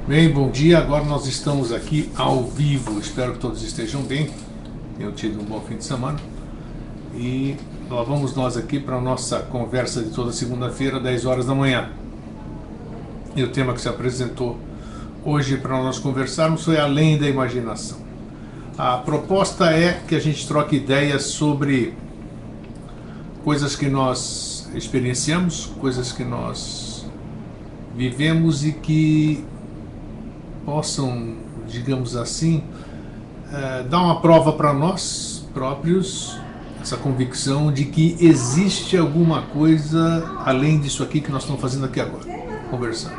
Bem, bom dia. Agora nós estamos aqui ao vivo. Espero que todos estejam bem. Tenham tido um bom fim de semana. E lá vamos nós aqui para a nossa conversa de toda segunda-feira, 10 horas da manhã. E o tema que se apresentou hoje para nós conversarmos foi Além da Imaginação. A proposta é que a gente troque ideias sobre coisas que nós experienciamos, coisas que nós vivemos e que possam, digamos assim, dar uma prova para nós próprios, essa convicção de que existe alguma coisa além disso aqui que nós estamos fazendo aqui agora, conversando.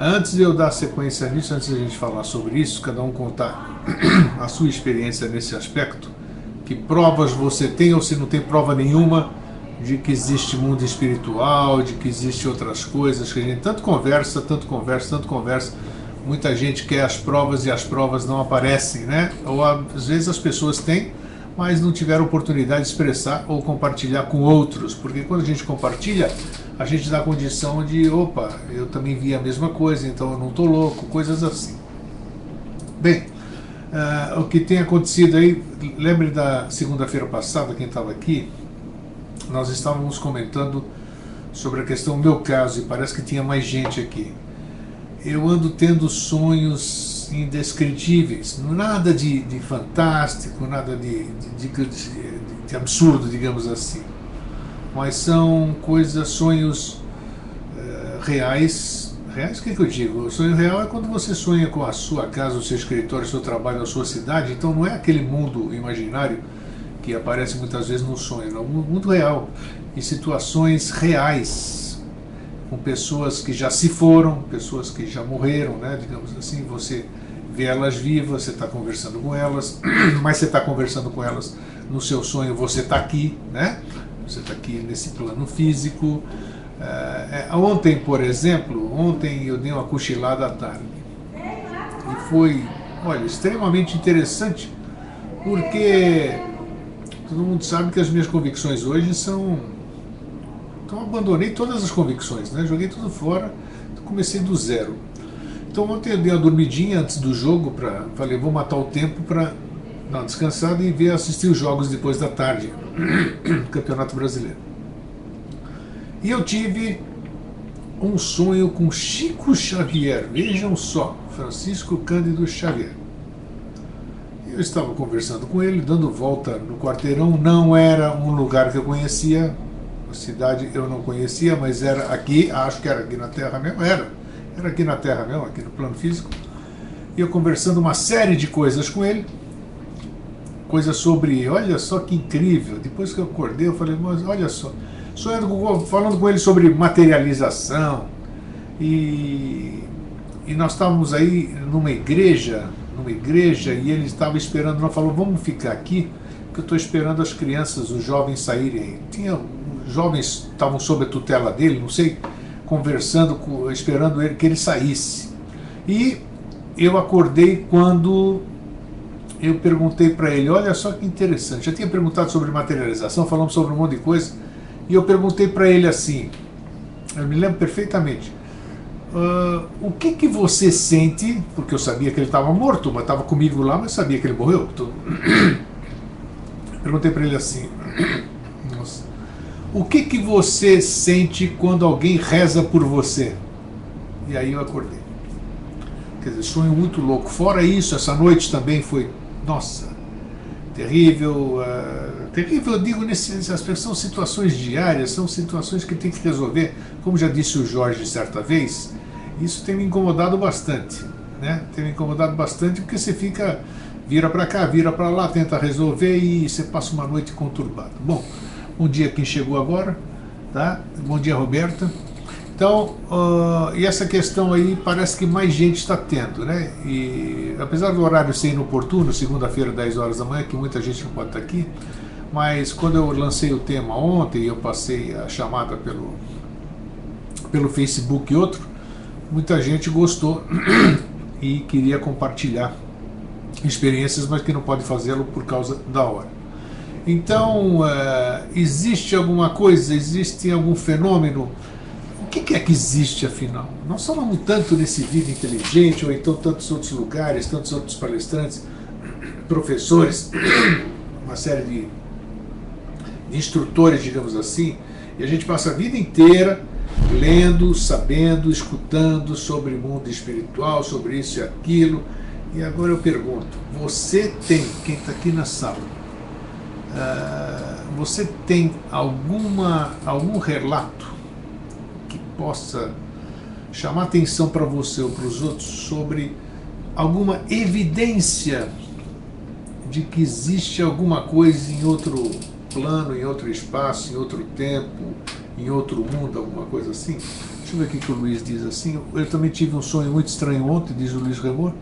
Antes de eu dar sequência nisso, antes de a gente falar sobre isso, cada um contar a sua experiência nesse aspecto, que provas você tem ou se não tem prova nenhuma de que existe mundo espiritual, de que existe outras coisas, que a gente tanto conversa, muita gente quer as provas e as provas não aparecem, né? Ou às vezes as pessoas têm, mas não tiveram oportunidade de expressar ou compartilhar com outros, porque quando a gente compartilha, a gente dá a condição de, opa, eu também vi a mesma coisa, então eu não estou louco, coisas assim. Bem, o que tem acontecido aí, lembre da segunda-feira passada, quem estava aqui, nós estávamos comentando sobre a questão do meu caso, e parece que tinha mais gente aqui. Eu ando tendo sonhos indescritíveis, nada de fantástico, nada de absurdo, digamos assim, mas são coisas, sonhos reais. Reais, o que eu digo? O sonho real é quando você sonha com a sua casa, o seu escritório, o seu trabalho, a sua cidade, então não é aquele mundo imaginário que aparece muitas vezes no sonho, não, é um mundo real, em situações reais, com pessoas que já se foram, pessoas que já morreram, né, digamos assim, você vê elas vivas, você está conversando com elas, mas você está conversando com elas no seu sonho, você está aqui, né, você está aqui nesse plano físico. Ontem, por exemplo, eu dei uma cochilada à tarde, e foi, olha, extremamente interessante, porque todo mundo sabe que as minhas convicções hoje são... Então abandonei todas as convicções, né? Joguei tudo fora, comecei do zero. Então ontem eu dei uma dormidinha antes do jogo, falei, vou matar o tempo para dar uma descansada e assistir os jogos depois da tarde, Campeonato Brasileiro. E eu tive um sonho com Chico Xavier, vejam só, Francisco Cândido Xavier. Eu estava conversando com ele, dando volta no quarteirão, não era um lugar que eu conhecia, a cidade eu não conhecia, mas era aqui, acho que era aqui na Terra mesmo, era aqui na Terra mesmo, aqui no plano físico, e eu conversando uma série de coisas com ele, coisas sobre, olha só que incrível, depois que eu acordei eu falei, mas olha só, falando com ele sobre materialização, e nós estávamos aí numa igreja, e ele estava esperando, nós falou, vamos ficar aqui, que eu estou esperando as crianças, os jovens saírem. Os jovens estavam sob a tutela dele, não sei, conversando, esperando ele, que ele saísse. E eu acordei quando eu perguntei para ele, olha só que interessante, já tinha perguntado sobre materialização, falamos sobre um monte de coisa, e eu perguntei para ele assim, eu me lembro perfeitamente, o que você sente, porque eu sabia que ele estava morto, mas estava comigo lá, mas sabia que ele morreu. Então, perguntei para ele assim, nossa, o que você sente quando alguém reza por você? E aí eu acordei. Quer dizer, sonho muito louco. Fora isso, essa noite também foi, nossa, terrível, terrível, eu digo, nesse aspecto, são situações diárias, são situações que tem que resolver, como já disse o Jorge certa vez, isso tem me incomodado bastante, né? Tem me incomodado bastante porque você fica, vira para cá, vira para lá, tenta resolver e você passa uma noite conturbada. Bom, bom dia quem chegou agora, tá? Bom dia, Roberta. Então, e essa questão aí parece que mais gente está tendo, né? E apesar do horário ser inoportuno, segunda-feira, 10 horas da manhã, que muita gente não pode estar aqui, mas quando eu lancei o tema ontem, eu passei a chamada pelo Facebook e outro, muita gente gostou e queria compartilhar experiências, mas que não pode fazê-lo por causa da hora. Então, existe alguma coisa, existe algum fenômeno? O que é que existe afinal? Nós falamos tanto nesse Vida Inteligente, ou então tantos outros lugares, tantos outros palestrantes, professores, uma série de instrutores, digamos assim, e a gente passa a vida inteira lendo, sabendo, escutando sobre o mundo espiritual, sobre isso e aquilo. E agora eu pergunto, você tem, quem está aqui na sala, você tem algum relato que possa chamar atenção para você ou para os outros sobre alguma evidência de que existe alguma coisa em outro plano, em outro espaço, em outro tempo, em outro mundo, alguma coisa assim? Deixa eu ver o que o Luiz diz assim. Eu também tive um sonho muito estranho ontem, diz o Luiz Remor.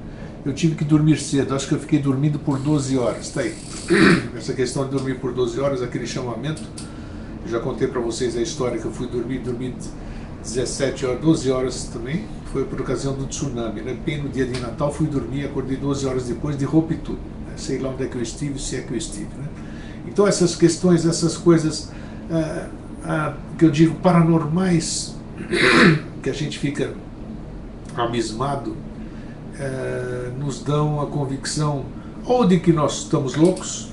Eu tive que dormir cedo, acho que eu fiquei dormindo por 12 horas. Está aí. Essa questão de dormir por 12 horas, aquele chamamento. Eu já contei para vocês a história que eu fui dormir 17 horas, 12 horas também. Foi por ocasião do tsunami, né? Bem no dia de Natal fui dormir, acordei 12 horas depois de roupa e tudo. Né? Sei lá onde é que eu estive, se é que eu estive. Né? Então essas questões, essas coisas que eu digo paranormais, que a gente fica abismado, nos dão a convicção ou de que nós estamos loucos,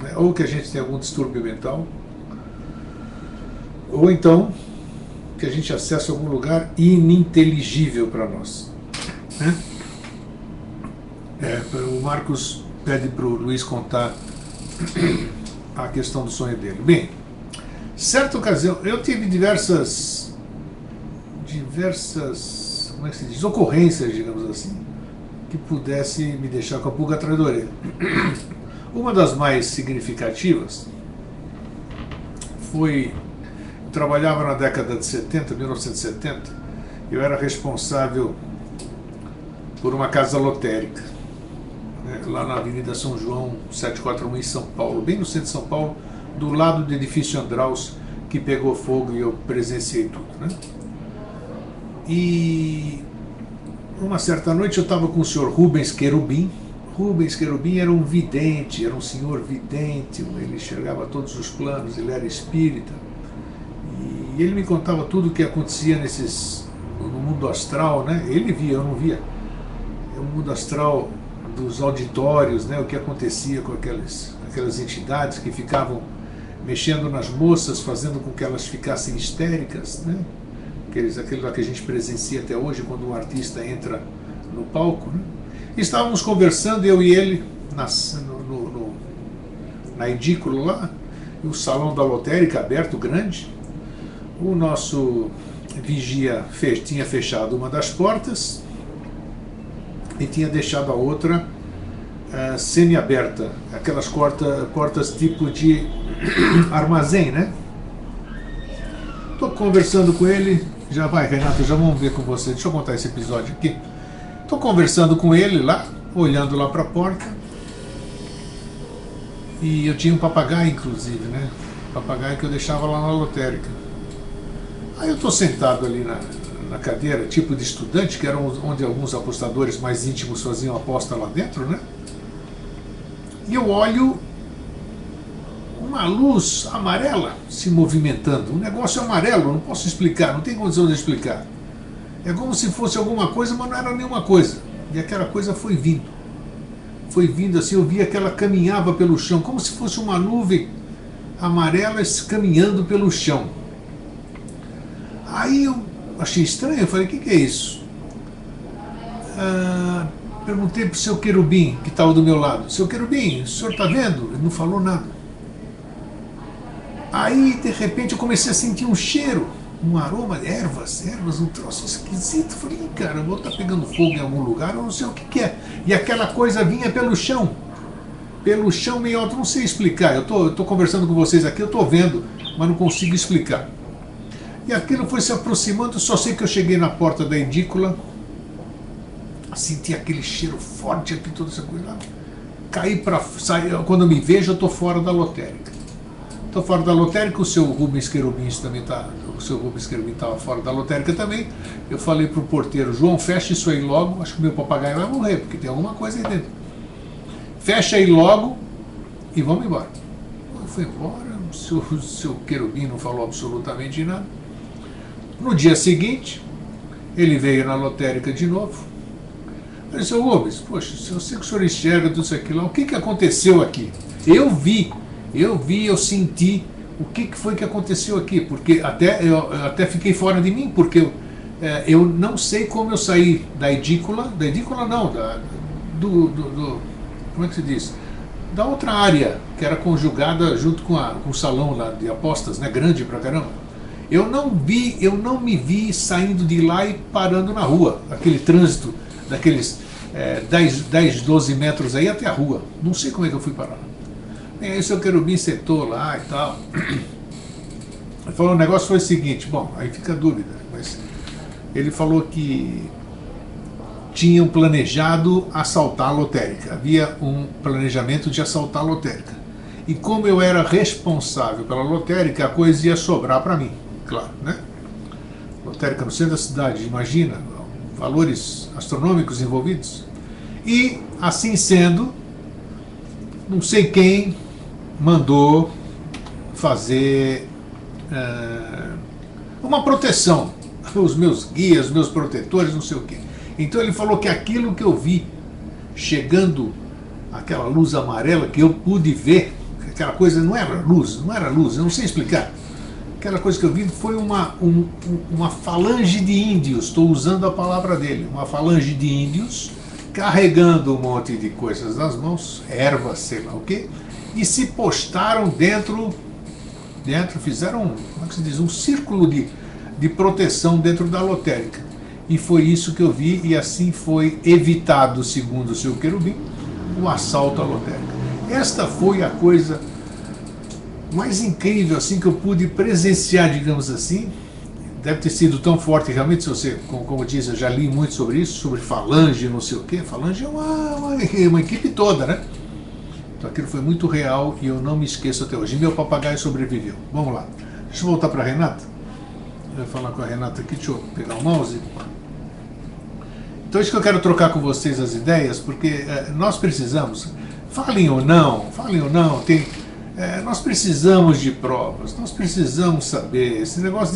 né, ou que a gente tem algum distúrbio mental, ou então que a gente acessa algum lugar ininteligível para nós, né? O Marcos pede para o Luiz contar a questão do sonho dele. Bem, certa ocasião eu tive diversas como é que se diz, ocorrências, digamos assim, que pudesse me deixar com a pulga atrás da orelha. Uma das mais significativas foi, eu trabalhava na década de 70, 1970, eu era responsável por uma casa lotérica, né, lá na Avenida São João 741 em São Paulo, bem no centro de São Paulo, do lado do edifício Andraus, que pegou fogo e eu presenciei tudo, né? E uma certa noite eu estava com o senhor Rubens Querubim. Rubens Querubim era um vidente, era um senhor vidente, ele enxergava todos os planos, ele era espírita. E ele me contava tudo o que acontecia no mundo astral, né? Ele via, eu não via. É o mundo astral dos auditórios, né? O que acontecia com aquelas entidades que ficavam mexendo nas moças, fazendo com que elas ficassem histéricas, né? Aquilo lá que a gente presencia até hoje quando um artista entra no palco, né? Estávamos conversando, eu e ele, na edícula lá, o salão da lotérica aberto, grande. O nosso vigia tinha fechado uma das portas e tinha deixado a outra semi-aberta, aquelas portas tipo de armazém, né? Estou conversando com ele. Já vai, Renato, já vamos ver com você. Deixa eu contar esse episódio aqui. Estou conversando com ele lá, olhando lá para a porta. E eu tinha um papagaio, inclusive, né? Papagaio que eu deixava lá na lotérica. Aí eu estou sentado ali na cadeira, tipo de estudante, que era onde alguns apostadores mais íntimos faziam aposta lá dentro, né? E eu olho uma luz amarela se movimentando, um negócio amarelo, não posso explicar, não tem condição de explicar. É como se fosse alguma coisa, mas não era nenhuma coisa. E aquela coisa foi vindo assim, eu via que ela caminhava pelo chão, como se fosse uma nuvem amarela caminhando pelo chão. Aí eu achei estranho, eu falei, o que é isso? Perguntei para o seu Querubim, que estava do meu lado, seu Querubim, o senhor está vendo? Ele não falou nada. Aí, de repente, eu comecei a sentir um cheiro, um aroma, ervas, um troço esquisito. Falei, cara, eu vou estar pegando fogo em algum lugar, eu não sei o que é. E aquela coisa vinha pelo chão meio alto, não sei explicar. Eu tô conversando com vocês aqui, eu estou vendo, mas não consigo explicar. E aquilo foi se aproximando, só sei que eu cheguei na porta da edícula, senti aquele cheiro forte aqui, toda essa coisa lá. Quando eu me vejo, eu estou fora da lotérica. Estou fora da lotérica, o seu Rubens Querubim também estava fora da lotérica também. Eu falei para o porteiro, João, fecha isso aí logo, acho que o meu papagaio vai morrer, porque tem alguma coisa aí dentro. Fecha aí logo e vamos embora. Eu fui embora, o seu Querubim não falou absolutamente nada. No dia seguinte, ele veio na lotérica de novo. Eu disse, ô Rubens, poxa, eu sei que o senhor enxerga tudo isso aqui lá, o que aconteceu aqui? Eu vi, eu senti o que foi que aconteceu aqui, porque eu até fiquei fora de mim, porque eu não sei como eu saí da edícula não, como é que se diz? Da outra área, que era conjugada junto com o salão lá de apostas, né, grande pra caramba. Eu não me vi saindo de lá e parando na rua, aquele trânsito daqueles 10, 12 metros aí até a rua. Não sei como é que eu fui parar. E aí o seu querubim sentou lá e tal. Ele falou, o negócio foi o seguinte, bom, aí fica a dúvida, mas ele falou que tinham planejado assaltar a lotérica. Havia um planejamento de assaltar a lotérica. E como eu era responsável pela lotérica, a coisa ia sobrar para mim, claro, né? Lotérica no centro da cidade, imagina, valores astronômicos envolvidos. E, assim sendo, não sei quem mandou fazer uma proteção. Os meus guias, os meus protetores, não sei o quê. Então ele falou que aquilo que eu vi chegando, aquela luz amarela que eu pude ver, aquela coisa não era luz, eu não sei explicar. Aquela coisa que eu vi foi uma falange de índios, estou usando a palavra dele, uma falange de índios carregando um monte de coisas nas mãos, ervas, sei lá o quê, e se postaram dentro, fizeram, como é que se diz, um círculo de proteção dentro da lotérica. E foi isso que eu vi, e assim foi evitado, segundo o seu querubim, o assalto à lotérica. Esta foi a coisa mais incrível assim que eu pude presenciar, digamos assim. Deve ter sido tão forte realmente, se você, como eu disse, eu já li muito sobre isso, sobre falange, não sei o quê. Falange é uma equipe toda, né? Então aquilo foi muito real e eu não me esqueço até hoje. E meu papagaio sobreviveu. Vamos lá. Deixa eu voltar para a Renata. Eu vou falar com a Renata aqui, deixa eu pegar o mouse. Então isso que eu quero trocar com vocês as ideias, porque nós precisamos, falem ou não, nós precisamos de provas, nós precisamos saber. Esse negócio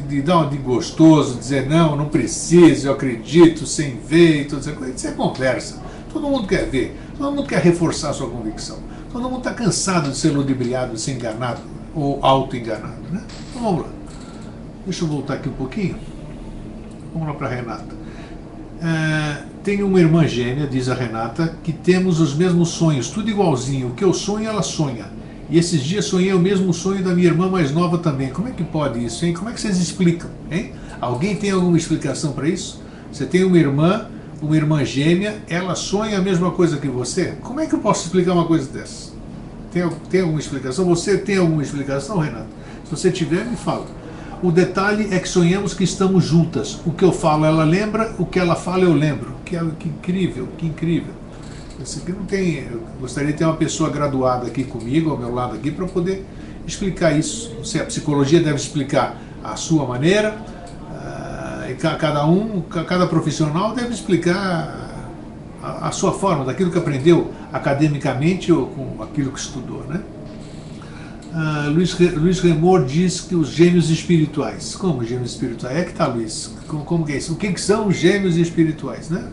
de dar de gostoso, dizer não preciso, eu acredito, sem ver, e toda essa coisa, isso é conversa. Todo mundo quer ver, todo mundo quer reforçar a sua convicção. Todo mundo está cansado de ser ludibriado, de ser enganado ou auto-enganado, né? Então vamos lá. Deixa eu voltar aqui um pouquinho. Vamos lá para a Renata. Tenho uma irmã gêmea, diz a Renata, que temos os mesmos sonhos, tudo igualzinho. O que eu sonho, ela sonha. E esses dias sonhei o mesmo sonho da minha irmã mais nova também. Como é que pode isso, hein? Como é que vocês explicam, hein? Alguém tem alguma explicação para isso? Você tem uma irmã gêmea, ela sonha a mesma coisa que você? Como é que eu posso explicar uma coisa dessa? Tem alguma explicação? Você tem alguma explicação, Renata? Se você tiver, me fala. O detalhe é que sonhamos que estamos juntas. O que eu falo, ela lembra, o que ela fala, eu lembro. Que incrível, que incrível. Isso aqui não tem. Eu gostaria de ter uma pessoa graduada aqui comigo, ao meu lado aqui, para poder explicar isso. Não sei, a psicologia deve explicar a sua maneira, e cada profissional deve explicar a sua forma, daquilo que aprendeu academicamente ou com aquilo que estudou, né? Luiz Remor diz que os gêmeos espirituais. Como gêmeos espirituais? É que tá, Luiz. Como que é isso? O que são os gêmeos espirituais, né?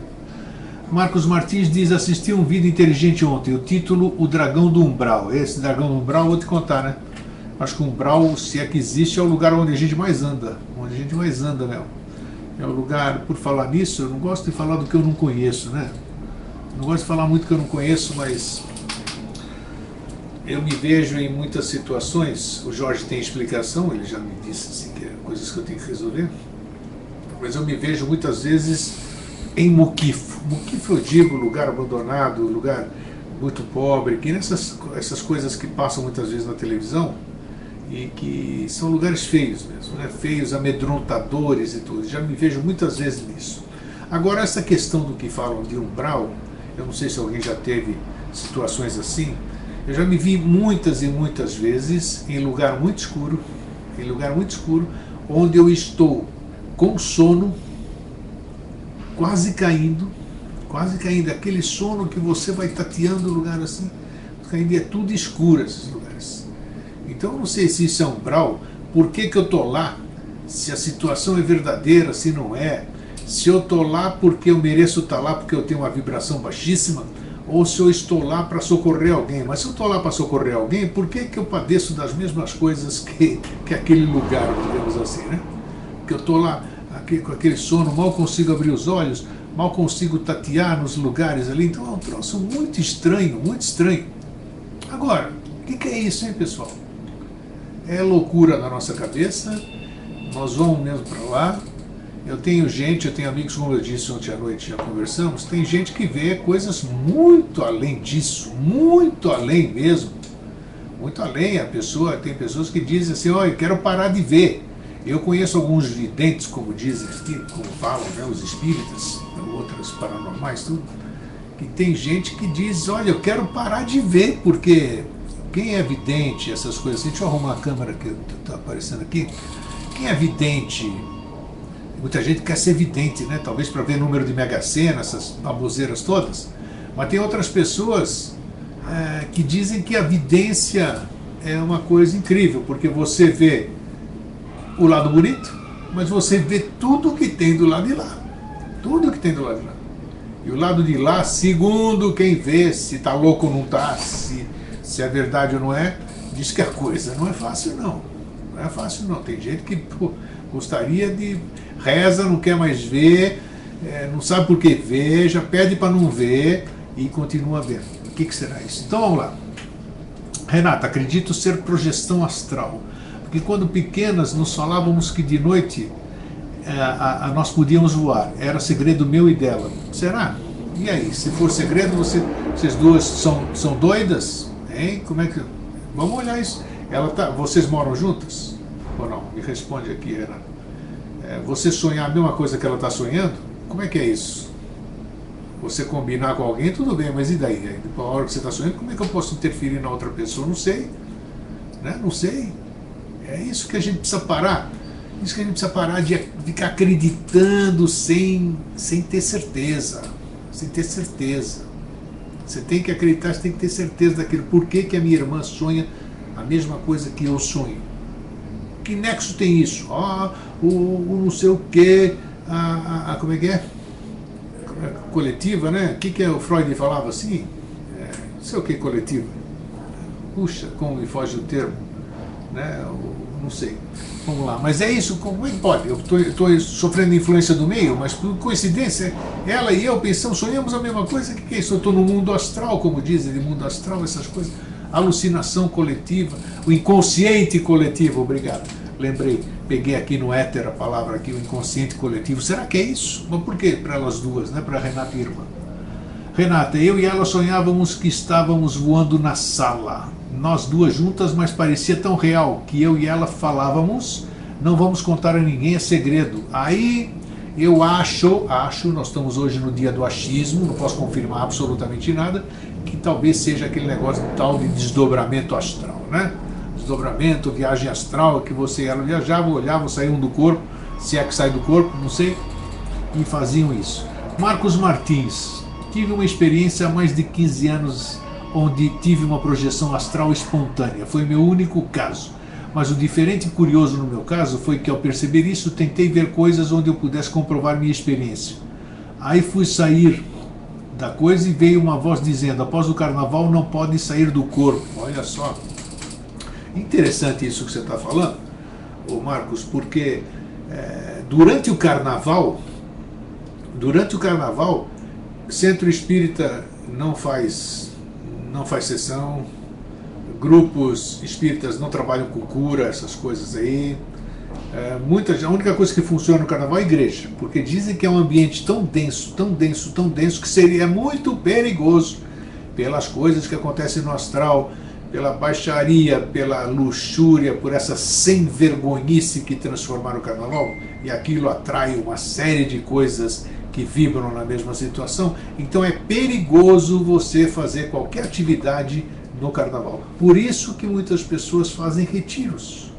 Marcos Martins diz, assisti um vídeo inteligente ontem, o título O Dragão do Umbral. Esse Dragão do Umbral, vou te contar, né? Acho que o Umbral, se é que existe, é o lugar onde a gente mais anda. Onde a gente mais anda, Léo. É o lugar, por falar nisso, eu não gosto de falar do que eu não conheço, né? Não gosto de falar muito do que eu não conheço, mas eu me vejo em muitas situações, o Jorge tem explicação, ele já me disse assim, que é coisas que eu tenho que resolver, mas eu me vejo muitas vezes em muquifo. Muquifo eu digo lugar abandonado, lugar muito pobre, que essas coisas que passam muitas vezes na televisão e que são lugares feios mesmo, né? Feios, amedrontadores e tudo. Já me vejo muitas vezes nisso. Agora, essa questão do que falam de umbral, eu não sei se alguém já teve situações assim. Eu já me vi muitas e muitas vezes em lugar muito escuro, onde eu estou com sono, quase caindo, aquele sono que você vai tateando o lugar assim, caindo, e é tudo escuro esses lugares. Então eu não sei se isso é umbral, por que eu estou lá, se a situação é verdadeira, se não é, se eu estou lá porque eu mereço estar lá porque eu tenho uma vibração baixíssima, ou se eu estou lá para socorrer alguém. Mas se eu estou lá para socorrer alguém, por que eu padeço das mesmas coisas que aquele lugar, digamos assim, né? Porque eu estou lá com aquele sono, mal consigo abrir os olhos, mal consigo tatear nos lugares ali. Então é um troço muito estranho, muito estranho. Agora, o que é isso, hein, pessoal? É loucura na nossa cabeça, nós vamos mesmo para lá. Eu tenho amigos, como eu disse ontem à noite, já conversamos, tem gente que vê coisas muito além disso, muito além mesmo, muito além. Tem pessoas que dizem assim, eu quero parar de ver. Eu conheço alguns videntes, como dizem aqui, como falam, né, os espíritas, outras paranormais, tudo, que tem gente que diz, olha, eu quero parar de ver, porque quem é vidente, essas coisas assim, deixa eu arrumar a câmera que está aparecendo aqui, quem é vidente, muita gente quer ser vidente, né, talvez para ver número de Mega Sena, essas baboseiras todas, mas tem outras pessoas que dizem que a vidência é uma coisa incrível, porque você vê o lado bonito, mas você vê tudo que tem do lado de lá. Tudo que tem do lado de lá. E o lado de lá, segundo quem vê, se está louco ou não está, se é verdade ou não é, diz que a coisa não é fácil não. Não é fácil não. Tem gente que gostaria de... reza, não quer mais ver, não sabe por que vê, já pede para não ver e continua vendo. O que será isso? Então vamos lá. Renata, acredito ser projeção astral. Porque quando pequenas nos falávamos que de noite nós podíamos voar. Era segredo meu e dela. Será? E aí? Se for segredo, vocês duas são doidas? Hein? Como é que... Vamos olhar isso. Vocês moram juntas? Ou não? Me responde aqui, Renata. Você sonhar a mesma coisa que ela está sonhando? Como é que é isso? Você combinar com alguém, tudo bem, mas e daí? A hora que você está sonhando, como é que eu posso interferir na outra pessoa? Não sei. Né? Não sei. É isso que a gente precisa parar. Isso que a gente precisa parar de ficar acreditando sem ter certeza. Sem ter certeza. Você tem que acreditar, você tem que ter certeza daquilo. Por que a minha irmã sonha a mesma coisa que eu sonho? Que nexo tem isso? O não sei o quê, como é que é? Coletiva, né? O que o Freud falava assim? Não sei o que coletiva. Puxa, como me foge o termo. Né? Não sei. Vamos lá. Mas é isso, como é que pode? Eu estou sofrendo influência do meio, mas por coincidência, ela e eu pensamos, sonhamos a mesma coisa. O que é isso? Eu estou no mundo astral, como dizem, de mundo astral, essas coisas. Alucinação coletiva, o inconsciente coletivo, obrigado. Lembrei, peguei aqui no éter a palavra aqui, o inconsciente coletivo. Será que é isso? Mas por quê? Para elas duas, né? Para Renata e irmã. Renata, eu e ela sonhávamos que estávamos voando na sala. Nós duas juntas, mas parecia tão real que eu e ela falávamos, não vamos contar a ninguém, é segredo. Aí eu acho, nós estamos hoje no dia do achismo, não posso confirmar absolutamente nada, que talvez seja aquele negócio tal de desdobramento astral, né? Desdobramento, viagem astral, que você e ela viajavam, olhavam, saíam do corpo, se é que sai do corpo, não sei, e faziam isso. Marcos Martins, tive uma experiência há mais de 15 anos onde tive uma projeção astral espontânea. Foi meu único caso. Mas o diferente e curioso no meu caso foi que, ao perceber isso, tentei ver coisas onde eu pudesse comprovar minha experiência. Aí fui sair da coisa e veio uma voz dizendo: após o carnaval não pode sair do corpo. Olha só. Interessante isso que você está falando, ô Marcos, porque durante o carnaval, Centro Espírita não faz sessão, grupos espíritas não trabalham com cura, essas coisas aí. A única coisa que funciona no carnaval é a igreja, porque dizem que é um ambiente tão denso, que seria muito perigoso pelas coisas que acontecem no astral, pela baixaria, pela luxúria, por essa sem-vergonhice que transformaram o carnaval, e aquilo atrai uma série de coisas que vibram na mesma situação. Então é perigoso você fazer qualquer atividade no carnaval. Por isso que muitas pessoas fazem retiros.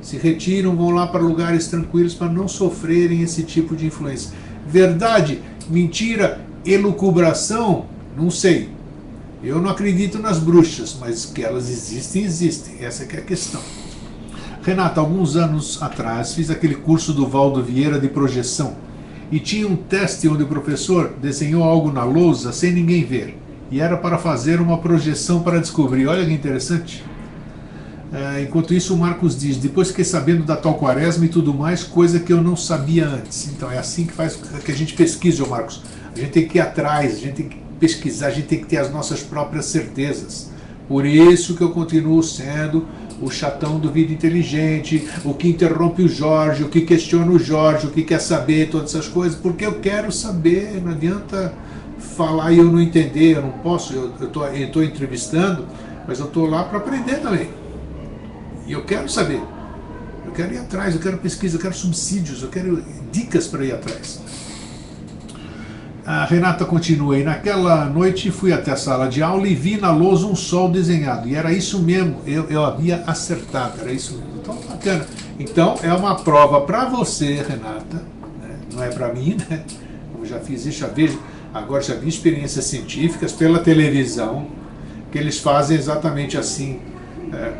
Se retiram, vão lá para lugares tranquilos para não sofrerem esse tipo de influência. Verdade? Mentira? Elucubração? Não sei. Eu não acredito nas bruxas, mas que elas existem, existem. Essa que é a questão. Renata, alguns anos atrás fiz aquele curso do Valdo Vieira de projeção e tinha um teste onde o professor desenhou algo na lousa sem ninguém ver e era para fazer uma projeção para descobrir. Olha que interessante. Enquanto isso, o Marcos diz: depois fiquei sabendo da tal quaresma e tudo mais, coisa que eu não sabia antes. Então é assim que a gente pesquisa, Marcos. A gente tem que ir atrás, a gente tem que pesquisar, a gente tem que ter as nossas próprias certezas. Por isso que eu continuo sendo o chatão do Vida Inteligente, o que interrompe o Jorge, o que questiona o Jorge, o que quer saber, todas essas coisas, porque eu quero saber. Não adianta falar e eu não entender, eu não posso, eu estou entrevistando, mas eu estou lá para aprender também. E eu quero saber, eu quero ir atrás, eu quero pesquisa, eu quero subsídios, eu quero dicas para ir atrás. A Renata continua aí. Naquela noite fui até a sala de aula e vi na lousa um sol desenhado. E era isso mesmo, eu havia acertado, era isso mesmo. Então, bacana. Então, é uma prova para você, Renata, né? Não é para mim, né? Eu já fiz isso, agora já vi experiências científicas pela televisão, que eles fazem exatamente assim,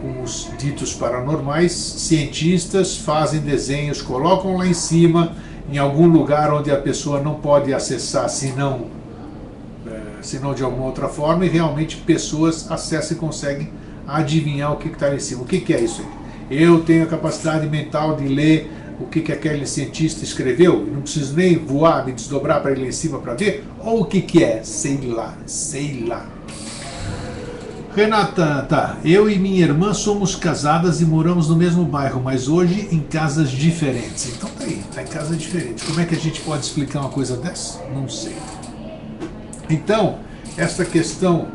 com os ditos paranormais. Cientistas fazem desenhos, colocam lá em cima, em algum lugar onde a pessoa não pode acessar, senão de alguma outra forma, e realmente pessoas acessam e conseguem adivinhar o que está em cima. O que é isso aí? Eu tenho a capacidade mental de ler o que aquele cientista escreveu, não preciso nem voar, me desdobrar para ir lá em cima para ver, ou o que é? Sei lá. Renata, tá, eu e minha irmã somos casadas e moramos no mesmo bairro, mas hoje em casas diferentes. Então tá aí, tá em casa diferente. Como é que a gente pode explicar uma coisa dessa? Não sei. Então, essa questão,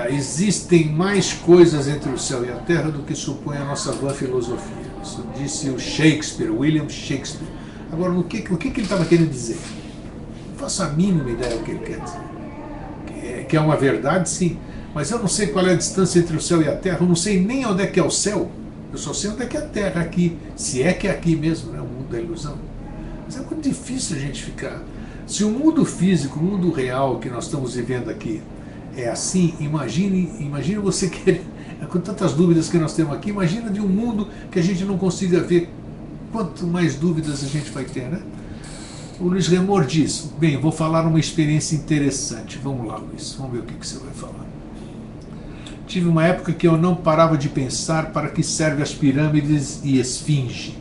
existem mais coisas entre o céu e a terra do que supõe a nossa vã filosofia. Isso disse o Shakespeare, William Shakespeare. Agora, o que ele estava querendo dizer? Não faço a mínima ideia do que ele quer dizer. Que é uma verdade, sim. Mas eu não sei qual é a distância entre o céu e a terra, eu não sei nem onde é que é o céu, eu só sei onde é que é a terra aqui, se é que é aqui mesmo, né, o mundo da ilusão. Mas é muito difícil a gente ficar. Se o mundo físico, o mundo real que nós estamos vivendo aqui é assim, imagine você querer, com tantas dúvidas que nós temos aqui, imagina de um mundo que a gente não consiga ver. Quanto mais dúvidas a gente vai ter, né? O Luiz Remor diz: bem, vou falar uma experiência interessante. Vamos lá, Luiz, vamos ver o que você vai falar. Tive uma época que eu não parava de pensar para que servem as pirâmides e esfinge.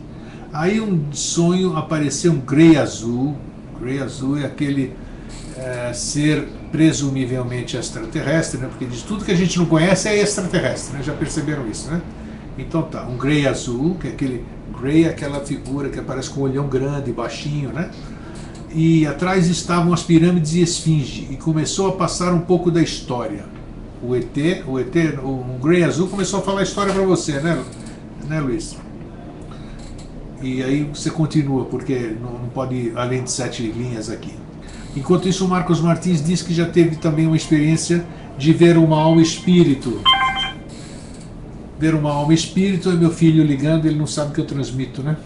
Aí um sonho apareceu um Grey Azul. Grey Azul é aquele ser presumivelmente extraterrestre, né? Porque diz tudo que a gente não conhece é extraterrestre, né? Já perceberam isso, né? Então tá, um Grey Azul, que é aquele Grey, aquela figura que aparece com um olhão grande, baixinho, né? E atrás estavam as pirâmides e esfinge, e começou a passar um pouco da história. O Grey Azul começou a falar a história para você, né, Luiz? E aí você continua, porque não pode ir além de 7 linhas aqui. Enquanto isso, o Marcos Martins diz que já teve também uma experiência de ver uma alma espírito. Ver uma alma espírito é meu filho ligando, ele não sabe que eu transmito, né?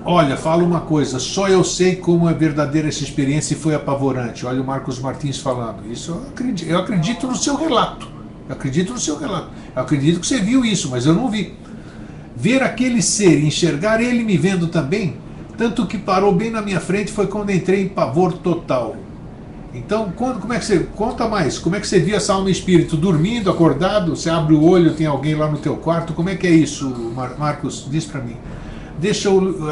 Olha, fala uma coisa, só eu sei como é verdadeira essa experiência e foi apavorante. Olha o Marcos Martins falando. Isso eu acredito no seu relato. Eu acredito que você viu isso, mas eu não vi. Ver aquele ser e enxergar ele me vendo também, tanto que parou bem na minha frente, foi quando entrei em pavor total. Então, como é que você... Conta mais, como é que você viu essa alma espírito? Dormindo, acordado? Você abre o olho, tem alguém lá no teu quarto? Como é que é isso, Marcos? Diz pra mim.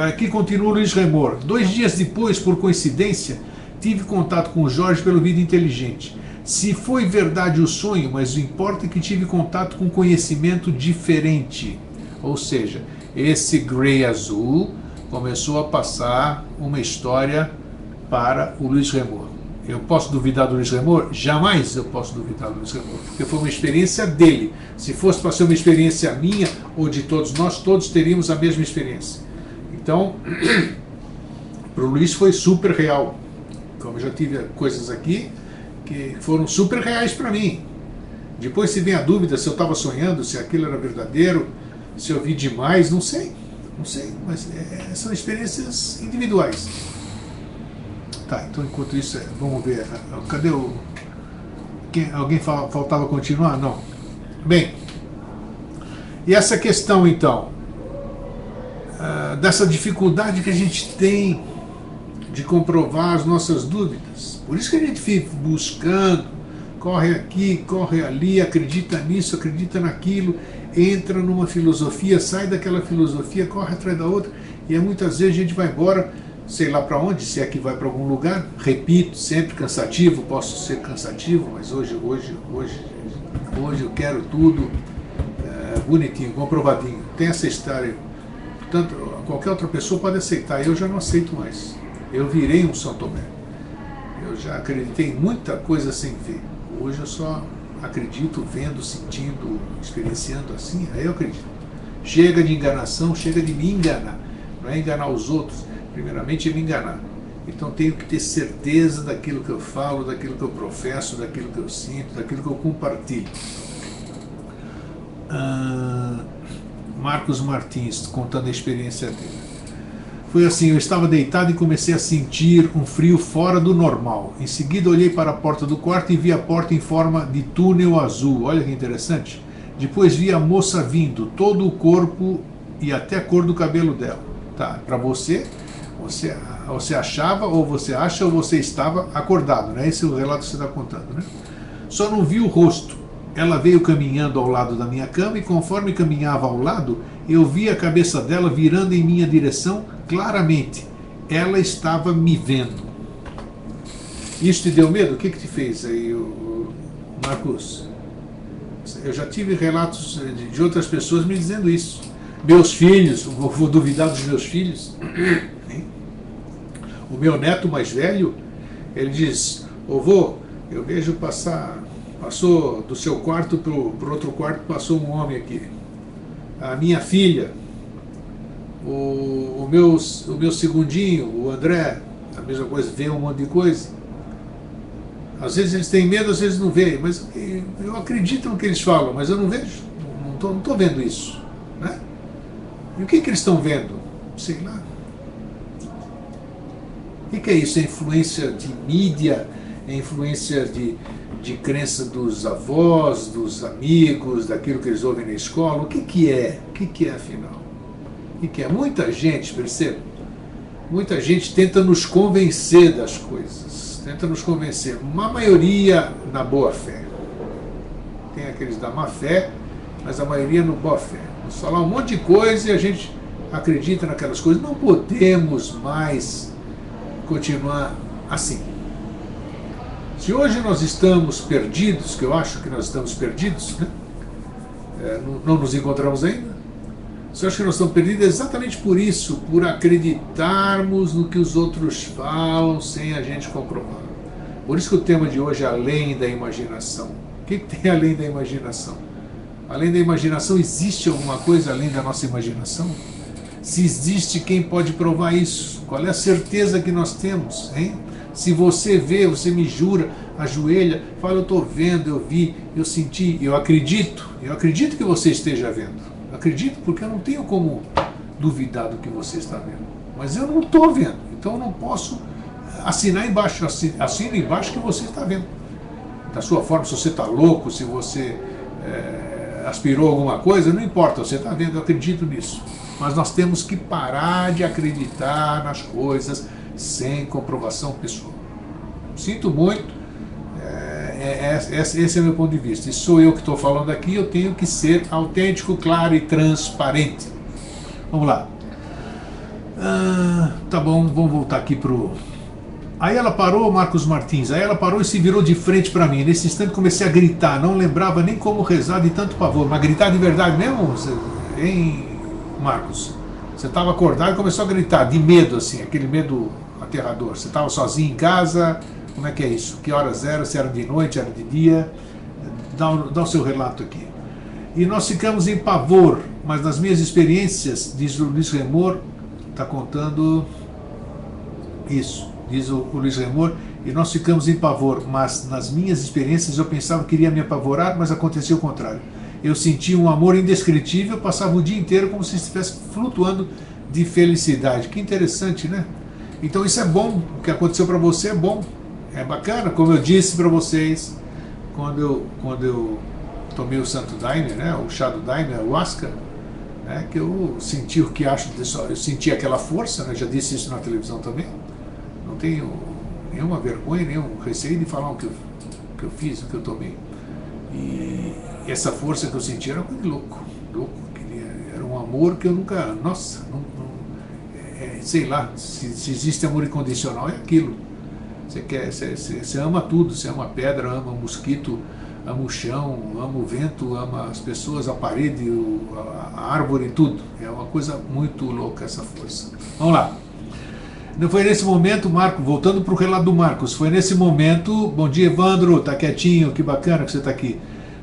Aqui continua o Luiz Remor. 2 dias depois, por coincidência, tive contato com o Jorge pelo Vida Inteligente. Se foi verdade o sonho, mas o importa é que tive contato com conhecimento diferente. Ou seja, esse Grey Azul começou a passar uma história para o Luiz Remor. Eu posso duvidar do Luiz Remor? Jamais eu posso duvidar do Luiz Remor, porque foi uma experiência dele. Se fosse para ser uma experiência minha ou de todos nós, todos teríamos a mesma experiência. Então, para o Luiz foi super real. Como eu já tive coisas aqui que foram super reais para mim. Depois, se vem a dúvida se eu estava sonhando, se aquilo era verdadeiro, se eu vi demais, não sei, mas são experiências individuais. Tá, então enquanto isso, vamos ver, cadê o... Alguém faltava continuar? Não. Bem, E essa questão, então, dessa dificuldade que a gente tem de comprovar as nossas dúvidas. Por isso que a gente fica buscando, corre aqui, corre ali, acredita nisso, acredita naquilo, entra numa filosofia, sai daquela filosofia, corre atrás da outra, e muitas vezes a gente vai embora, sei lá para onde, se é que vai para algum lugar, repito, sempre cansativo, posso ser cansativo, mas hoje eu quero tudo bonitinho, comprovadinho. Tem essa história. Portanto, qualquer outra pessoa pode aceitar, eu já não aceito mais. Eu virei um São Tomé. Eu já acreditei em muita coisa sem ver. Hoje eu só acredito vendo, sentindo, experienciando assim, aí eu acredito. Chega de enganação, chega de me enganar. Não é enganar os outros, primeiramente é me enganar. Então tenho que ter certeza daquilo que eu falo, daquilo que eu professo, daquilo que eu sinto, daquilo que eu compartilho. Marcos Martins, contando a experiência dele. Foi assim, eu estava deitado e comecei a sentir um frio fora do normal. Em seguida olhei para a porta do quarto e vi a porta em forma de túnel azul. Olha que interessante. Depois vi a moça vindo, todo o corpo e até a cor do cabelo dela. Tá, para você achava, ou você acha, ou você estava acordado, né? Esse é o relato que você está contando, né? Só não vi o rosto. Ela veio caminhando ao lado da minha cama e conforme caminhava ao lado, eu vi a cabeça dela virando em minha direção claramente. Ela estava me vendo. Isso te deu medo? O que te fez aí, Marcos? Eu já tive relatos de outras pessoas me dizendo isso. Meus filhos, vou duvidar dos meus filhos. O meu neto mais velho, ele diz, vô, eu vejo passou do seu quarto para o outro quarto, passou um homem aqui. A minha filha, o meu segundinho, o André, a mesma coisa, vê um monte de coisa. Às vezes eles têm medo, às vezes não veem, mas eu acredito no que eles falam, mas eu não vejo, não estou vendo isso, né? E o que eles estão vendo? Sei lá. O que é isso? É influência de mídia? É influência de crença dos avós, dos amigos, daquilo que eles ouvem na escola? O que é? O que é, afinal? O que é? Muita gente, percebe? Muita gente tenta nos convencer das coisas. Tenta nos convencer. Uma maioria na boa fé. Tem aqueles da má fé, mas a maioria no boa fé. Vamos falar um monte de coisa e a gente acredita naquelas coisas. Não podemos mais continuar assim. Se hoje nós estamos perdidos, que eu acho que nós estamos perdidos, né? Não nos encontramos ainda, se eu acho que nós estamos perdidos é exatamente por isso, por acreditarmos no que os outros falam sem a gente comprovar. Por isso que o tema de hoje é além da imaginação. O que tem além da imaginação? Além da imaginação, existe alguma coisa além da nossa imaginação? Se existe, quem pode provar isso? Qual é a certeza que nós temos, hein? Se você vê, você me jura, ajoelha, fala, eu estou vendo, eu vi, eu senti, eu acredito que você esteja vendo. Acredito porque eu não tenho como duvidar do que você está vendo. Mas eu não estou vendo, então eu não posso assinar embaixo, assina embaixo que você está vendo. Da sua forma, se você está louco, se você aspirou alguma coisa, não importa, você está vendo, eu acredito nisso. Mas nós temos que parar de acreditar nas coisas sem comprovação pessoal. Sinto muito, esse é o meu ponto de vista. E sou eu que estou falando aqui, eu tenho que ser autêntico, claro e transparente. Vamos lá. Tá bom, vamos voltar aqui pro... Aí ela parou, Marcos Martins, aí ela parou e se virou de frente para mim. Nesse instante comecei a gritar, não lembrava nem como rezar de tanto pavor, mas gritar de verdade mesmo, hein, Marcos? Você estava acordado e começou a gritar, de medo, assim, aquele medo aterrador. Você estava sozinho em casa, como é que é isso? Que horas era? Se era de noite, era de dia? Dá o seu relato aqui. E nós ficamos em pavor, mas nas minhas experiências, diz o Luiz Remor, está contando isso, diz o Luiz Remor, e nós ficamos em pavor, mas nas minhas experiências eu pensava que iria me apavorar, mas aconteceu o contrário. Eu sentia um amor indescritível, passava o dia inteiro como se estivesse flutuando de felicidade. Que interessante, né? Então isso é bom, o que aconteceu para você é bom, é bacana, como eu disse para vocês, quando eu tomei o Santo Daime, né, o chá do Daime, a ayahuasca, né, que eu senti o que acho disso, eu senti aquela força, né, já disse isso na televisão também, não tenho nenhuma vergonha, nenhum receio de falar o que eu fiz, o que eu tomei. E essa força que eu senti era muito louco, era um amor que eu nunca, nossa, sei lá, se existe amor incondicional é aquilo. Você ama tudo, você ama a pedra, ama o mosquito, ama o chão, ama o vento, ama as pessoas, a parede, a árvore, tudo. É uma coisa muito louca essa força. Vamos lá. Não foi nesse momento, Marco, voltando para o relato do Marcos, foi nesse momento, bom dia Evandro, tá quietinho, que bacana que você está aqui.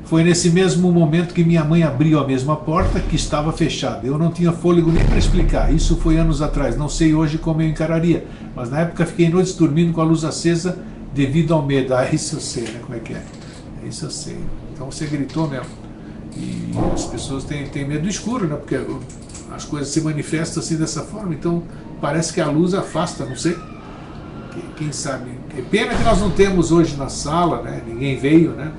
Foi nesse mesmo momento que minha mãe abriu a mesma porta que estava fechada. Eu não tinha fôlego nem para explicar. Isso foi anos atrás. Não sei hoje como eu encararia. Mas na época fiquei noites dormindo com a luz acesa devido ao medo. Ah, isso eu sei, né? Como é que é? Isso eu sei. Então você gritou mesmo. E as pessoas têm medo do escuro, né? Porque as coisas se manifestam assim dessa forma. Então parece que a luz afasta, não sei. Quem sabe? É pena que nós não temos hoje na sala, né? Ninguém veio, né?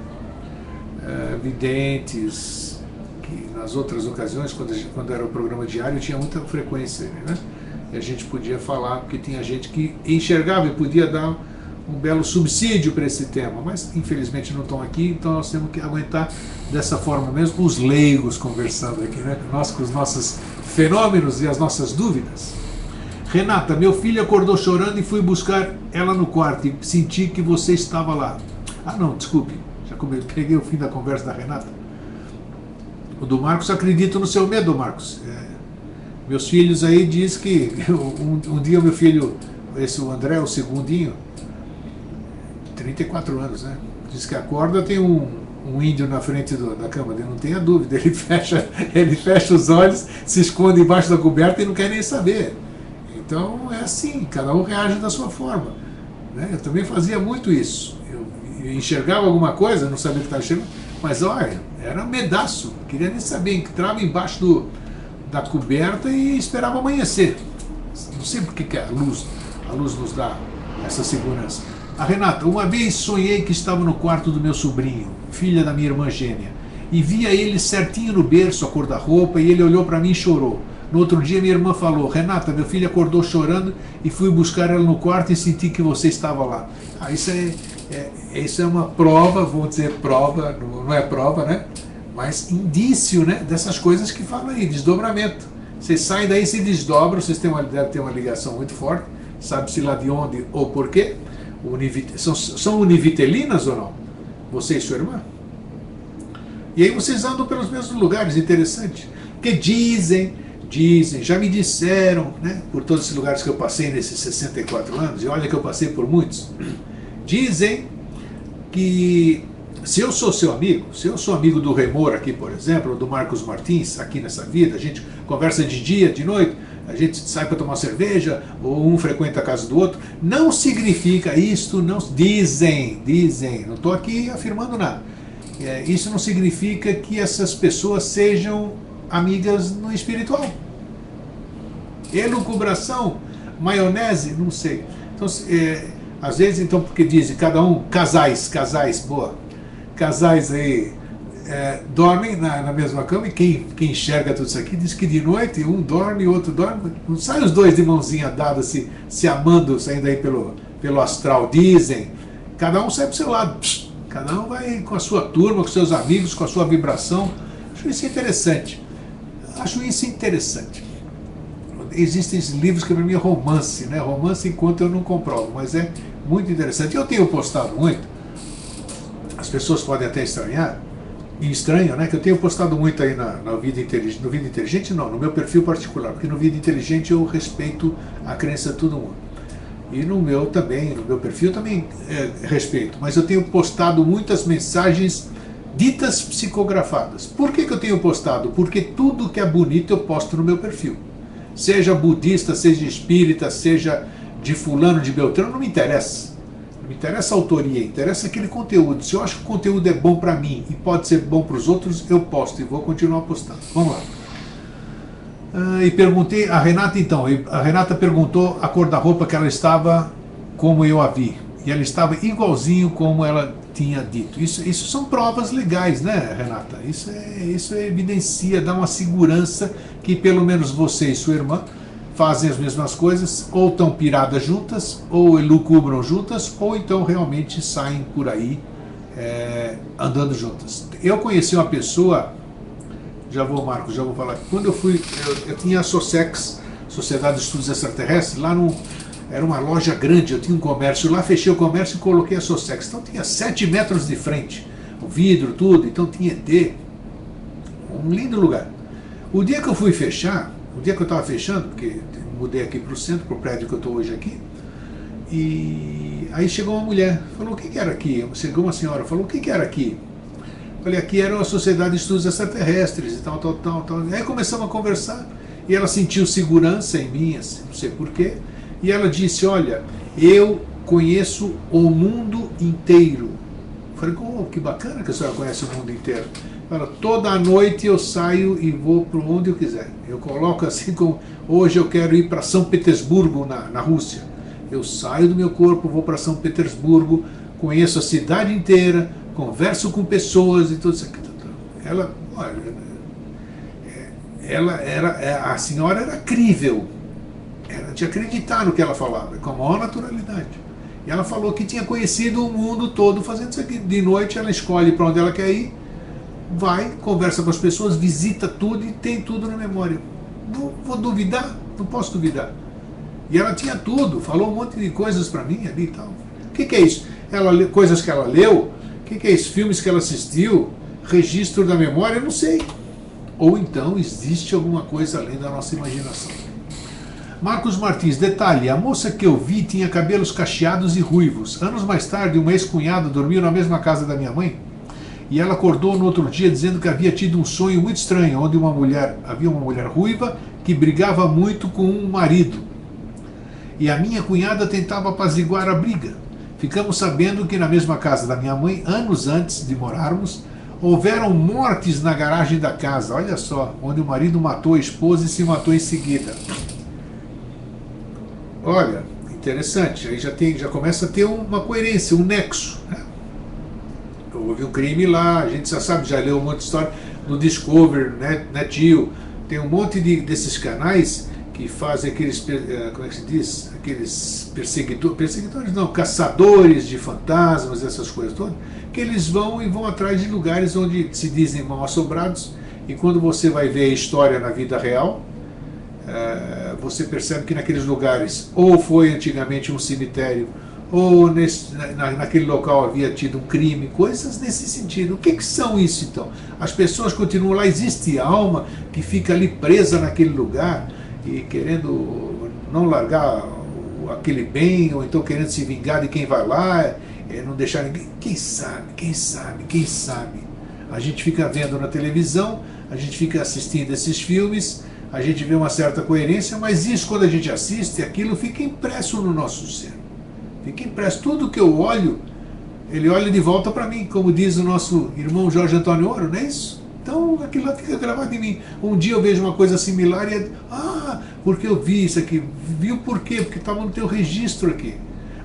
Videntes, que nas outras ocasiões, quando era o programa diário, tinha muita frequência, né? E a gente podia falar, porque tinha gente que enxergava e podia dar um belo subsídio para esse tema, mas infelizmente não estão aqui, então nós temos que aguentar dessa forma mesmo, com os leigos conversando aqui, né? Nós com os nossos fenômenos e as nossas dúvidas. Renata, meu filho acordou chorando e fui buscar ela no quarto e senti que você estava lá. Ah não, desculpe. Já peguei o fim da conversa da Renata. O do Marcos, acredito no seu medo, Marcos. Meus filhos aí diz que um dia o meu filho, o André, o segundinho, 34 anos, né? Diz que acorda, tem um índio na frente da cama dele, não tenha dúvida. Ele fecha os olhos, se esconde embaixo da coberta e não quer nem saber. Então é assim, cada um reage da sua forma, né? Eu também fazia muito isso. Eu enxergava alguma coisa, não sabia o que estava enxergando, mas olha, era um medaço, não queria nem saber, entrava embaixo da coberta e esperava amanhecer. Não sei porque que a luz nos dá essa segurança. A Renata, uma vez sonhei que estava no quarto do meu sobrinho, filha da minha irmã gêmea, e via ele certinho no berço, a cor da roupa, e ele olhou para mim e chorou. No outro dia minha irmã falou, Renata, meu filho acordou chorando e fui buscar ela no quarto e senti que você estava lá. Ah, isso é uma prova, vou dizer prova, não é prova, né? Mas indício, né, dessas coisas que falam aí, desdobramento. Vocês saem daí, se desdobram, vocês devem ter uma ligação muito forte, sabe-se lá de onde ou por quê. São univitelinas ou não? Você e sua irmã? E aí vocês andam pelos mesmos lugares, interessante. Porque dizem, já me disseram, né, por todos esses lugares que eu passei nesses 64 anos, e olha que eu passei por muitos, dizem que se eu sou seu amigo, se eu sou amigo do Remor aqui, por exemplo, ou do Marcos Martins, aqui nessa vida, a gente conversa de dia, de noite, a gente sai para tomar cerveja, ou um frequenta a casa do outro, não significa isto, não dizem, não estou aqui afirmando nada, isso não significa que essas pessoas sejam amigas no espiritual. Elucubração, maionese, não sei. Então, às vezes, então, porque dizem, cada um, casais, boa, casais aí dormem na mesma cama, e quem enxerga tudo isso aqui diz que de noite um dorme e o outro dorme, não saem os dois de mãozinha dada se amando, saindo aí pelo astral, dizem, cada um sai pro seu lado, cada um vai com a sua turma, com seus amigos, com a sua vibração. Acho isso interessante. Existem livros que para mim é romance, né? Romance enquanto eu não comprovo, mas é muito interessante. Eu tenho postado muito, as pessoas podem até estranhar, e estranham, né? Que eu tenho postado muito aí no Vida Inteligente, não, no meu perfil particular, porque no Vida Inteligente eu respeito a crença de todo mundo. E no meu perfil também respeito, mas eu tenho postado muitas mensagens ditas psicografadas. Por que eu tenho postado? Porque tudo que é bonito eu posto no meu perfil. Seja budista, seja espírita, seja de fulano, de beltrano, não me interessa. Não me interessa a autoria, interessa aquele conteúdo. Se eu acho que o conteúdo é bom para mim e pode ser bom para os outros, eu posto e vou continuar postando. Vamos lá. E perguntei a Renata então. A Renata perguntou a cor da roupa que ela estava, como eu a vi. E ela estava igualzinho como ela tinha dito. Isso são provas legais, né, Renata? Isso evidencia, dá uma segurança que pelo menos você e sua irmã fazem as mesmas coisas, ou estão piradas juntas, ou elucubram juntas, ou então realmente saem por aí andando juntas. Eu conheci uma pessoa, Marcos, já vou falar, quando eu tinha a SOSEX, Sociedade de Estudos Extraterrestres, lá era uma loja grande, eu tinha um comércio lá, fechei o comércio e coloquei a SOSEX. Então tinha 7 metros de frente, o vidro, tudo, então tinha ET, um lindo lugar. O dia que eu fui fechar, o dia que eu estava fechando, porque mudei aqui para o centro, para o prédio que eu estou hoje aqui, e aí chegou uma mulher, falou, o que era aqui? Chegou uma senhora, falou, o que era aqui? Falei, aqui era a Sociedade de Estudos Extraterrestres e tal. Aí começamos a conversar, e ela sentiu segurança em mim, assim, não sei porquê, e ela disse, olha, eu conheço o mundo inteiro. Falei, oh, que bacana que a senhora conhece o mundo inteiro. Ela, toda noite eu saio e vou para onde eu quiser. Eu coloco assim como, hoje eu quero ir para São Petersburgo, na Rússia. Eu saio do meu corpo, vou para São Petersburgo, conheço a cidade inteira, converso com pessoas e tudo isso aqui. Ela, olha, a senhora era crível. Ela tinha que acreditar no que ela falava, com a maior naturalidade. E ela falou que tinha conhecido o mundo todo fazendo isso aqui. De noite ela escolhe para onde ela quer ir, vai, conversa com as pessoas, visita tudo e tem tudo na memória. Vou duvidar? Não posso duvidar. E ela tinha tudo, falou um monte de coisas para mim ali e tal. O que é isso? Coisas que ela leu? O que é isso? Filmes que ela assistiu? Registro da memória? Eu não sei. Ou então existe alguma coisa além da nossa imaginação. Marcos Martins, detalhe, a moça que eu vi tinha cabelos cacheados e ruivos. Anos mais tarde, uma ex-cunhada dormiu na mesma casa da minha mãe e ela acordou no outro dia dizendo que havia tido um sonho muito estranho, onde havia uma mulher ruiva que brigava muito com um marido. E a minha cunhada tentava apaziguar a briga. Ficamos sabendo que na mesma casa da minha mãe, anos antes de morarmos, houveram mortes na garagem da casa, olha só, onde o marido matou a esposa e se matou em seguida. Olha, interessante, aí já começa a ter uma coerência, um nexo, né? Houve um crime lá, a gente já sabe, já leu um monte de história no Discovery, né, NetGeo, tem um monte desses canais que fazem aqueles, como é que se diz? Aqueles perseguidores não, caçadores de fantasmas, essas coisas todas, que eles vão atrás de lugares onde se dizem mal assombrados, e quando você vai ver a história na vida real, você percebe que naqueles lugares ou foi antigamente um cemitério, ou naquele local havia tido um crime, coisas nesse sentido. O que são isso então? As pessoas continuam lá, existe alma que fica ali presa naquele lugar e querendo não largar aquele bem, ou então querendo se vingar de quem vai lá, não deixar ninguém. Quem sabe? A gente fica vendo na televisão, a gente fica assistindo esses filmes, a gente vê uma certa coerência, mas isso, quando a gente assiste, aquilo fica impresso no nosso ser. Fica impresso. Tudo que eu olho, ele olha de volta para mim, como diz o nosso irmão Jorge Antônio Ouro, não é isso? Então aquilo lá fica gravado em mim. Um dia eu vejo uma coisa similar e porque eu vi isso aqui. Viu por quê? Porque estava no teu registro aqui.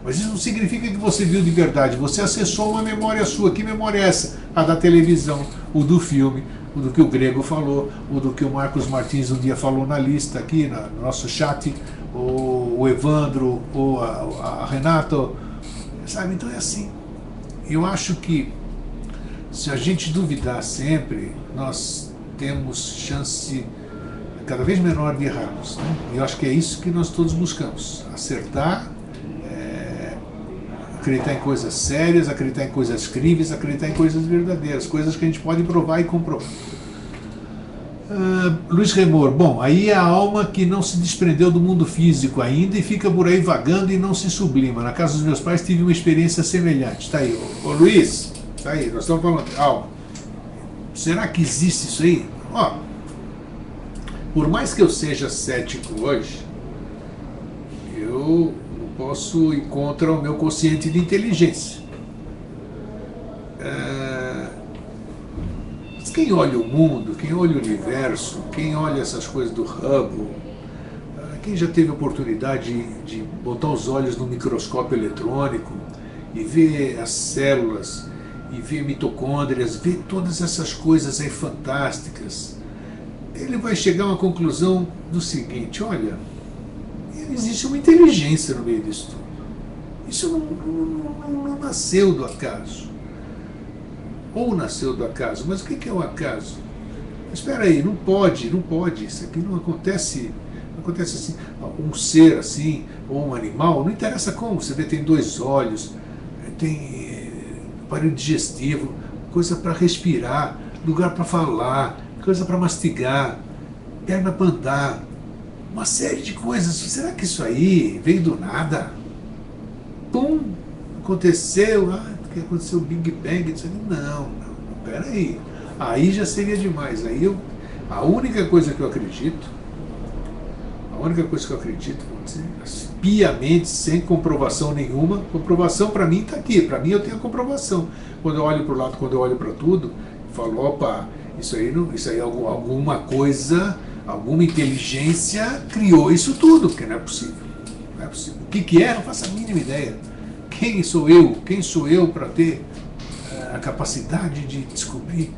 Mas isso não significa que você viu de verdade. Você acessou uma memória sua. Que memória é essa? A da televisão, o do filme, o do que o Grego falou, o do que o Marcos Martins um dia falou na lista aqui, no nosso chat, o Evandro, ou a Renata, sabe? Então é assim. Eu acho que se a gente duvidar sempre, nós temos chance cada vez menor de errarmos, né? E eu acho que é isso que nós todos buscamos, acertar, acreditar em coisas sérias, acreditar em coisas críveis, acreditar em coisas verdadeiras, coisas que a gente pode provar e comprovar. Luiz Remor, bom, aí é a alma que não se desprendeu do mundo físico ainda e fica por aí vagando e não se sublima. Na casa dos meus pais tive uma experiência semelhante. Está aí, ô Luiz, está aí, nós estamos falando de alma. Será que existe isso aí? Por mais que eu seja cético hoje, eu posso ir contra o meu quociente de inteligência. Quem olha o mundo, quem olha o universo, quem olha essas coisas do Hubble, quem já teve a oportunidade de botar os olhos no microscópio eletrônico e ver as células e vê mitocôndrias, vê todas essas coisas aí fantásticas, ele vai chegar a uma conclusão do seguinte: olha, existe uma inteligência no meio disso tudo. Isso não nasceu do acaso. Ou nasceu do acaso, mas o que é o acaso? Espera aí, não pode, isso aqui não acontece assim. Um ser assim, ou um animal, não interessa como, você vê, tem 2 olhos, tem aparelho digestivo, coisa para respirar, lugar para falar, coisa para mastigar, perna para andar, uma série de coisas. Será que isso aí veio do nada? Pum, aconteceu, que aconteceu o Big Bang, não, peraí, aí já seria demais. A única coisa que eu acredito, piamente, sem comprovação nenhuma, comprovação para mim está aqui, para mim eu tenho a comprovação. Quando eu olho para o lado, quando eu olho para tudo, eu falo, opa, isso aí é alguma coisa, alguma inteligência criou isso tudo, porque não é possível. Não é possível. O que é? Não faço a mínima ideia. Quem sou eu para ter a capacidade de descobrir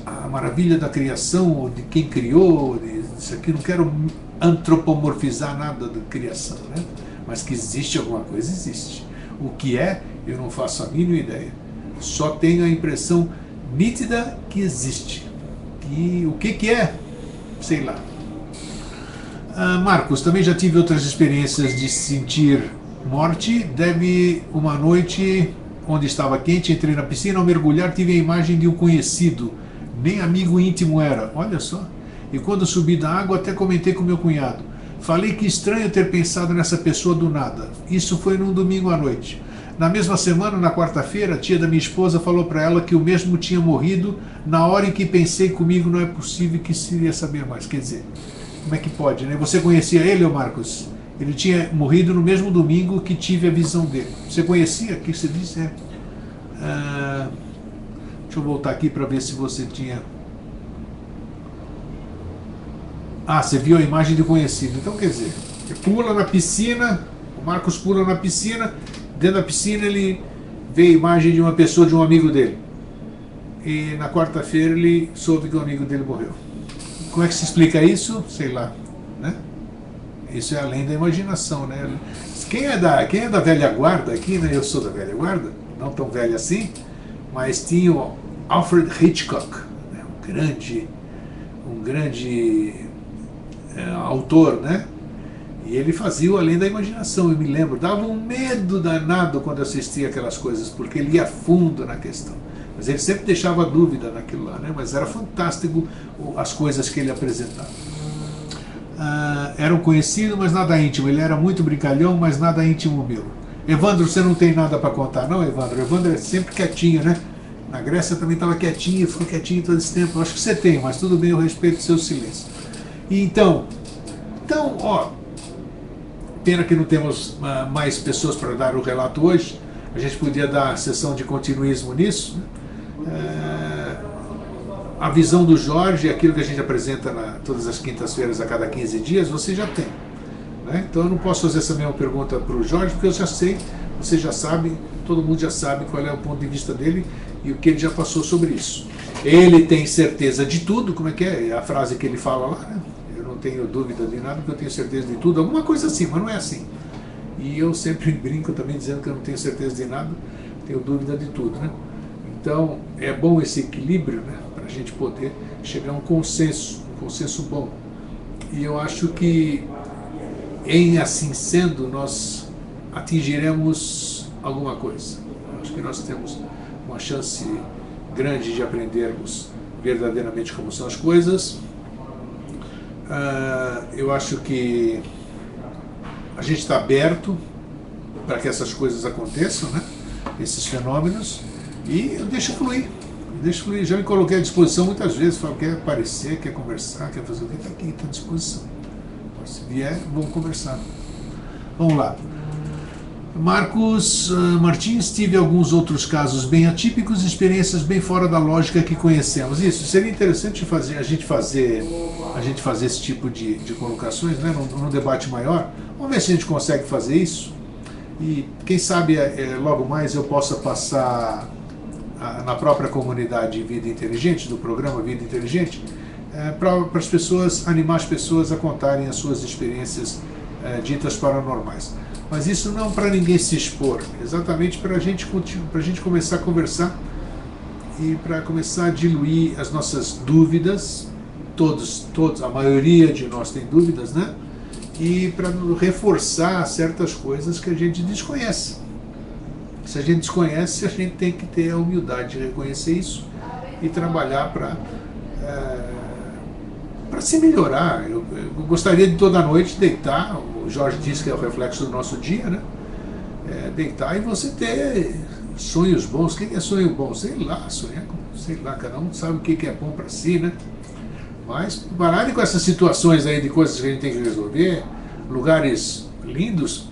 a maravilha da criação, ou de quem criou, isso aqui? Não quero antropomorfizar nada da criação, né? Mas que existe alguma coisa, existe. O que é, eu não faço a mínima ideia. Só tenho a impressão nítida que existe. O que é? Sei lá. Marcos, também já tive outras experiências de sentir morte. Deve uma noite onde estava quente, entrei na piscina, ao mergulhar tive a imagem de um conhecido, nem amigo íntimo era, olha só. E quando subi da água até comentei com meu cunhado. Falei que estranho ter pensado nessa pessoa do nada. Isso foi num domingo à noite. Na mesma semana, na quarta-feira, a tia da minha esposa falou para ela que o mesmo tinha morrido. Na hora em que pensei comigo, não é possível que se iria saber mais. Quer dizer, como é que pode, né? Você conhecia ele, ô Marcos? Ele tinha morrido no mesmo domingo que tive a visão dele. Você conhecia? O que você disse? Deixa eu voltar aqui para ver se você tinha... você viu a imagem de conhecido. Então, quer dizer, ele pula na piscina, o Marcos pula na piscina, dentro da piscina ele vê a imagem de uma pessoa, de um amigo dele. E na quarta-feira ele soube que o amigo dele morreu. Como é que se explica isso? Sei lá, né? Isso é além da imaginação, né? Quem é da velha guarda aqui, né? Eu sou da velha guarda, não tão velho assim, mas tinha o Alfred Hitchcock, né? um grande autor, né? E ele fazia o além da imaginação, eu me lembro. Dava um medo danado quando assistia aquelas coisas, porque ele ia fundo na questão. Mas ele sempre deixava dúvida naquilo lá, né? Mas era fantástico as coisas que ele apresentava. Era um conhecido, mas nada íntimo. Ele era muito brincalhão, mas nada íntimo meu. Evandro, você não tem nada para contar, não, Evandro? Evandro é sempre quietinho, né? Na Grécia também estava quietinho, ficou quietinho todo esse tempo. Eu acho que você tem, mas tudo bem, eu respeito o seu silêncio. E então, ó, pena que não temos mais pessoas para dar o relato hoje. A gente podia dar a sessão de continuismo nisso, né? A visão do Jorge, aquilo que a gente apresenta todas as quintas-feiras a cada 15 dias, você já tem, né? Então eu não posso fazer essa mesma pergunta para o Jorge, porque eu já sei, você já sabe, todo mundo já sabe qual é o ponto de vista dele e o que ele já passou sobre isso. Ele tem certeza de tudo, como é que é? É a frase que ele fala lá, né? Eu não tenho dúvida de nada, porque eu tenho certeza de tudo, alguma coisa assim, mas não é assim. E eu sempre brinco também dizendo que eu não tenho certeza de nada, tenho dúvida de tudo, né? Então é bom esse equilíbrio, né? Para a gente poder chegar a um consenso bom. E eu acho que, em assim sendo, nós atingiremos alguma coisa. Eu acho que nós temos uma chance grande de aprendermos verdadeiramente como são as coisas. Eu acho que a gente está aberto para que essas coisas aconteçam, né? Esses fenômenos, e eu deixo fluir. Já me coloquei à disposição muitas vezes, falo, quer aparecer, quer conversar, quer fazer o que, está aqui, está à disposição. Se vier, vamos conversar. Vamos lá. Marcos Martins, tive alguns outros casos bem atípicos, experiências bem fora da lógica que conhecemos. Isso seria interessante a gente fazer esse tipo de colocações, né, num debate maior. Vamos ver se a gente consegue fazer isso. E quem sabe logo mais eu possa passar na própria comunidade Vida Inteligente, do programa Vida Inteligente, para as pessoas, animar as pessoas a contarem as suas experiências ditas paranormais. Mas isso não para ninguém se expor, exatamente para a gente começar a conversar e para começar a diluir as nossas dúvidas. Todos, a maioria de nós tem dúvidas, né? E para reforçar certas coisas que a gente desconhece. Se a gente desconhece, a gente tem que ter a humildade de reconhecer isso e trabalhar para se melhorar. Eu gostaria de toda noite deitar, o Jorge disse que é o reflexo do nosso dia, né? Deitar e você ter sonhos bons. O que é sonho bom? Sei lá, cada um sabe o que é bom para si, né? Mas pararem com essas situações aí de coisas que a gente tem que resolver, lugares lindos,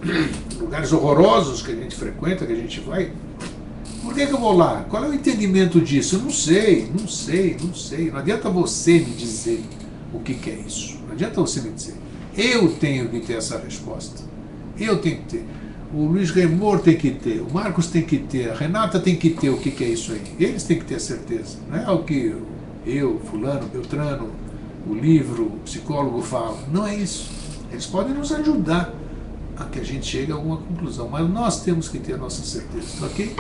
lugares horrorosos que a gente frequenta, que a gente vai. Por que eu vou lá? Qual é o entendimento disso? Eu não sei. Não adianta você me dizer o que é isso. Não adianta você me dizer. Eu tenho que ter essa resposta. Eu tenho que ter. O Luiz Remor tem que ter. O Marcos tem que ter. A Renata tem que ter o que é isso aí. Eles têm que ter a certeza. Não é o que eu, fulano, Beltrano, o livro, o psicólogo fala. Não é isso. Eles podem nos ajudar a que a gente chegue a alguma conclusão. Mas nós temos que ter a nossa certeza. Ok?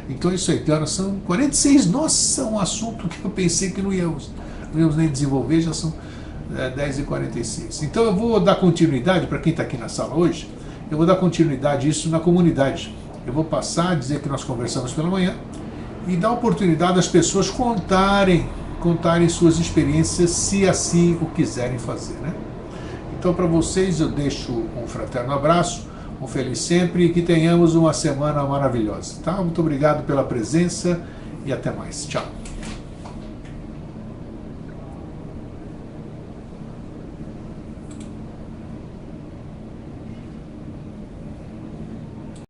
Então é isso aí. Agora são 46. Nossa, um assunto que eu pensei que não íamos nem desenvolver. Já são 10h46. Então eu vou dar continuidade, para quem está aqui na sala hoje, eu vou dar continuidade a isso na comunidade. Eu vou passar a dizer que nós conversamos pela manhã e dar oportunidade às pessoas contarem suas experiências, se assim o quiserem fazer, né? Então, para vocês, eu deixo um fraterno abraço, um feliz sempre e que tenhamos uma semana maravilhosa, tá? Muito obrigado pela presença e até mais. Tchau.